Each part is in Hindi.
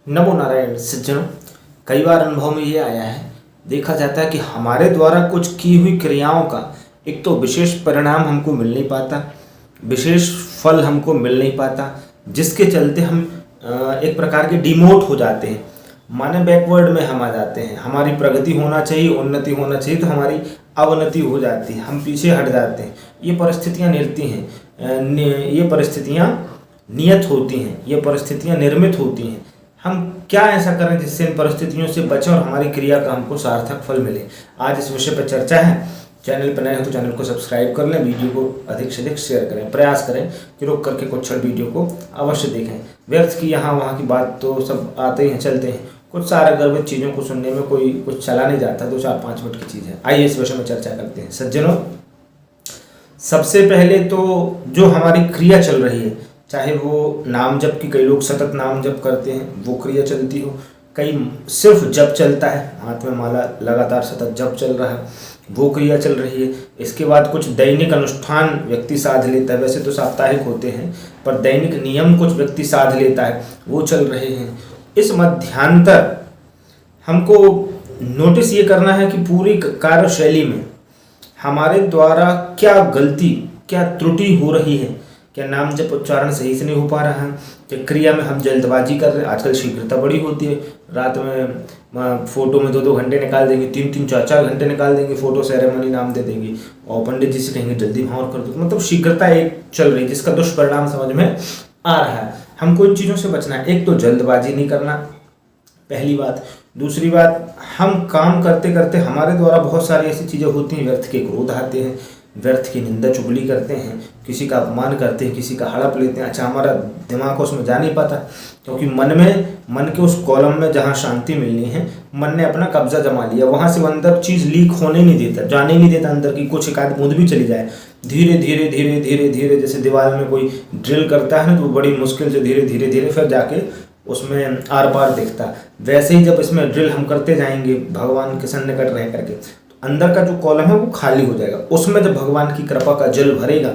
नमो नारायण सज्जनों। कई बार अनुभव में ये आया है, देखा जाता है कि हमारे द्वारा कुछ की हुई क्रियाओं का एक तो विशेष परिणाम हमको मिल नहीं पाता, विशेष फल हमको मिल नहीं पाता, जिसके चलते हम एक प्रकार के डिमोट हो जाते हैं, माने बैकवर्ड में हम आ जाते हैं। हमारी प्रगति होना चाहिए, उन्नति होना चाहिए, तो हमारी अवनति हो जाती है, हम पीछे हट जाते हैं। ये परिस्थितियाँ निर्ती हैं, ये परिस्थितियाँ नियत होती हैं, ये परिस्थितियाँ निर्मित होती हैं। हम क्या ऐसा करें जिससे इन परिस्थितियों से बचें और हमारी क्रिया का हमको सार्थक फल मिले। आज इस विषय पर चर्चा है। चैनल पर नए हो तो चैनल को सब्सक्राइब कर लें, वीडियो को अधिक से अधिक शेयर करें, प्रयास करें कि रुक करके कुछ क्षण वीडियो को अवश्य देखें। व्यर्थ की यहाँ वहाँ की बात तो सब आते ही हैं, चलते हैं, कुछ सारे गर्भित चीज़ों को सुनने में कोई कुछ चला नहीं जाता। 2-4-5 मिनट की चीज़ है। आइए इस विषय में चर्चा करते हैं। सज्जनों, सबसे पहले तो जो हमारी क्रिया चल रही है, चाहे वो नाम जप की, कई लोग सतत नाम जप करते हैं, वो क्रिया चलती हो, कई सिर्फ जप चलता है, हाथ में माला लगातार सतत जप चल रहा है, वो क्रिया चल रही है। इसके बाद कुछ दैनिक अनुष्ठान व्यक्ति साध लेता है, वैसे तो साप्ताहिक होते हैं पर दैनिक नियम कुछ व्यक्ति साध लेता है, वो चल रहे हैं। इस मध्यांतर हमको नोटिस ये करना है कि पूरी कार्यशैली में हमारे द्वारा क्या गलती, क्या त्रुटि हो रही है। क्या नाम जब उच्चारण सही से नहीं हो पा रहा है, क्या क्रिया में हम जल्दबाजी कर रहे हैं। आजकल शीघ्रता बड़ी होती है, रात में फोटो में 2-2 घंटे निकाल देंगे, 3-3, 4-4 घंटे निकाल देंगे, फोटो सेरेमनी नाम दे देंगे और पंडित जी से कहेंगे जल्दी भावर कर दो। मतलब शीघ्रता एक चल रही है जिसका दुष्परिणाम समझ में आ रहा है। हमको इन चीज़ों से बचना है। एक तो जल्दबाजी नहीं करना, पहली बात। दूसरी बात, हम काम करते करते हमारे द्वारा बहुत सारी ऐसी चीज़ें होती हैं, व्यर्थ के क्रोध आते हैं, व्यर्थ की निंदा चुगली करते हैं, किसी का अपमान करते हैं, किसी का हड़प लेते हैं। अच्छा, हमारा दिमाग उसमें जा नहीं पाता क्योंकि मन के उस कॉलम में जहाँ शांति मिलनी है, मन ने अपना कब्जा जमा लिया, वहाँ से अंदर चीज़ लीक होने नहीं देता, जाने नहीं देता अंदर की कुछ एक आध बूंद भी चली जाए। धीरे धीरे धीरे धीरे धीरे जैसे दीवार में कोई ड्रिल करता है ना, तो बड़ी मुश्किल से धीरे धीरे धीरे फिर जाके उसमें आर पार दिखता। वैसे ही जब इसमें ड्रिल हम करते जाएंगे भगवान के सन्निकट रह करके, तो अंदर का जो कॉलम है वो खाली हो जाएगा। उसमें जब भगवान की कृपा का जल भरेगा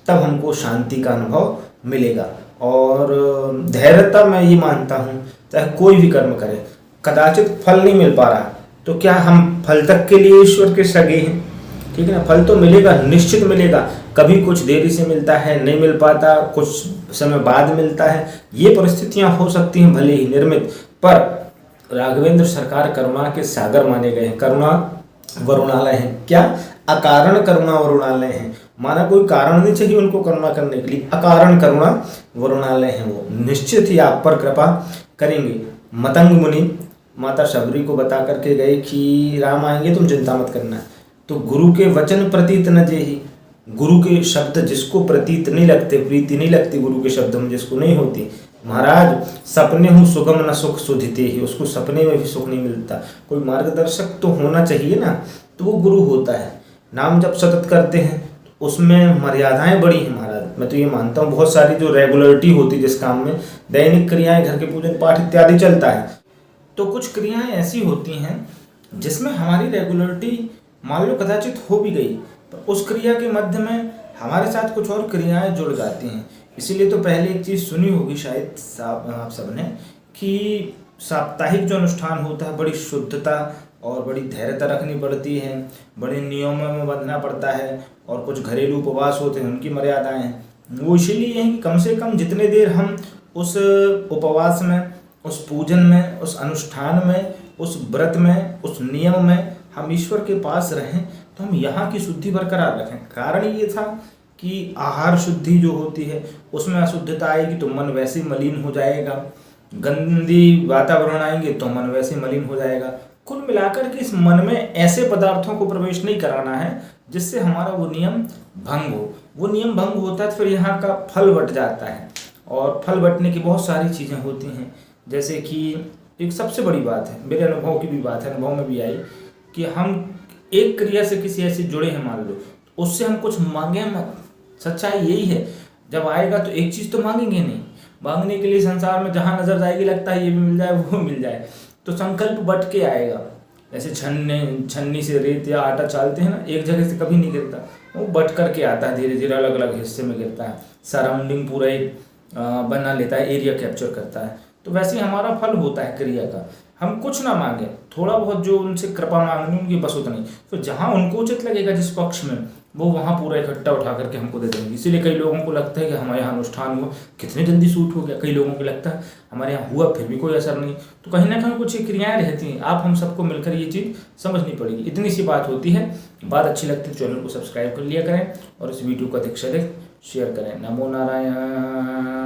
तब हमको शांति का अनुभव मिलेगा। और धैर्यता मैं ये मानता हूँ, चाहे कोई भी कर्म करें, कदाचित फल नहीं मिल पा रहा तो क्या हम फल तक के लिए ईश्वर के सगे हैं? ठीक है ना, फल तो मिलेगा, निश्चित मिलेगा। कभी कुछ देरी से मिलता है, नहीं मिल पाता, कुछ समय बाद मिलता है। ये परिस्थितियां हो सकती हैं भले ही निर्मित, पर राघवेंद्र सरकार करुणा के सागर माने गए हैं, करुणा वरुणालय हैं। क्या? अकारण करुणा वरुणालय हैं। माना कोई कारण नहीं चाहिए उनको करुणा करने के लिए, अकारण करुणा वरुणालय हैं। वो निश्चित ही आप पर कृपा करेंगे। मतंग मुनि माता शबरी को बता करके गए कि राम आएंगे, तुम चिंता मत करना। तो गुरु के वचन प्रतीत न जेहि, गुरु के शब्द जिसको प्रतीत नहीं लगते, प्रीति नहीं लगती गुरु के शब्द में जिसको नहीं होती, महाराज सपने हूँ सुगम न सुख सुधिते ही, उसको सपने में भी सुख नहीं मिलता। कोई मार्गदर्शक तो होना चाहिए ना, तो वो गुरु होता है। नाम जब सतत करते हैं तो उसमें मर्यादाएं बड़ी हैं महाराज। मैं तो ये मानता हूँ बहुत सारी जो रेगुलरिटी होती है जिस काम में, दैनिक क्रियाएं, घर के पूजन पाठ इत्यादि चलता है, तो कुछ क्रियाएं ऐसी होती हैं जिसमें हमारी रेगुलरिटी मान लो कदाचित हो भी गई, पर उस क्रिया के मध्य में हमारे साथ कुछ और क्रियाएं जुड़ जाती हैं। इसीलिए तो पहले एक चीज़ सुनी होगी शायद आप सबने कि साप्ताहिक जो अनुष्ठान होता है, बड़ी शुद्धता और बड़ी धैर्यता रखनी पड़ती है, बड़े नियमों में बंधना पड़ता है, और कुछ घरेलू उपवास होते हैं, उनकी मर्यादाएं हैं। वो इसीलिए हैं कि कम से कम जितने देर हम उस उपवास में, उस पूजन में, उस अनुष्ठान में, उस व्रत में, उस नियम में हम ईश्वर के पास रहें, तो हम यहाँ की शुद्धि बरकरार रखें। कारण ये था कि आहार शुद्धि जो होती है उसमें अशुद्धता आएगी तो मन वैसे ही मलिन हो जाएगा, गंदी वातावरण आएंगे तो मन वैसे ही मलिन हो जाएगा। कुल मिलाकर के इस मन में ऐसे पदार्थों को प्रवेश नहीं कराना है जिससे हमारा वो नियम भंग हो। वो नियम भंग होता है तो फिर यहाँ का फल बट जाता है, और फल बटने की बहुत सारी चीज़ें होती हैं। जैसे कि एक सबसे बड़ी बात है, मेरे अनुभव की भी बात है, अनुभव में भी आई कि हम एक क्रिया से किसी ऐसे जुड़े हैं, मान लो उससे हम कुछ मांगे मत। सच्चाई यही है, जब आएगा तो एक चीज़ तो मांगेंगे नहीं। मांगने के लिए संसार में जहाँ नज़र जाएगी लगता है ये भी मिल जाए, वो मिल जाए, तो संकल्प बट के आएगा। जैसे छन्नी से रेत या आटा चालते हैं ना, एक जगह से कभी नहीं गिरता, वो बट करके आता है, धीरे धीरे अलग अलग हिस्से में गिरता है, सराउंडिंग पूरा एक बना लेता है, एरिया कैप्चर करता है। तो वैसे ही हमारा फल होता है क्रिया का। हम कुछ ना मांगे, थोड़ा बहुत जो उनसे कृपा मांगनी उनकी बस उतनी, तो जहाँ उनको उचित लगेगा जिस पक्ष में, वो वहाँ पूरा इकट्ठा उठा करके हमको दे देंगे। इसीलिए कई लोगों को लगता है कि हमारे यहाँ अनुष्ठान हुआ कितने जल्दी सूट हो गया, कई लोगों को लगता है हमारे यहाँ हुआ फिर भी कोई असर नहीं। तो कहीं ना कहीं कुछ क्रियाएं रहती हैं, आप हम सबको मिलकर ये चीज़ समझनी पड़ेगी। इतनी सी बात होती है। बात अच्छी लगती है तो चैनल को सब्सक्राइब कर लिया करें और इस वीडियो को अधिक से अधिक शेयर करें। नमो नारायण।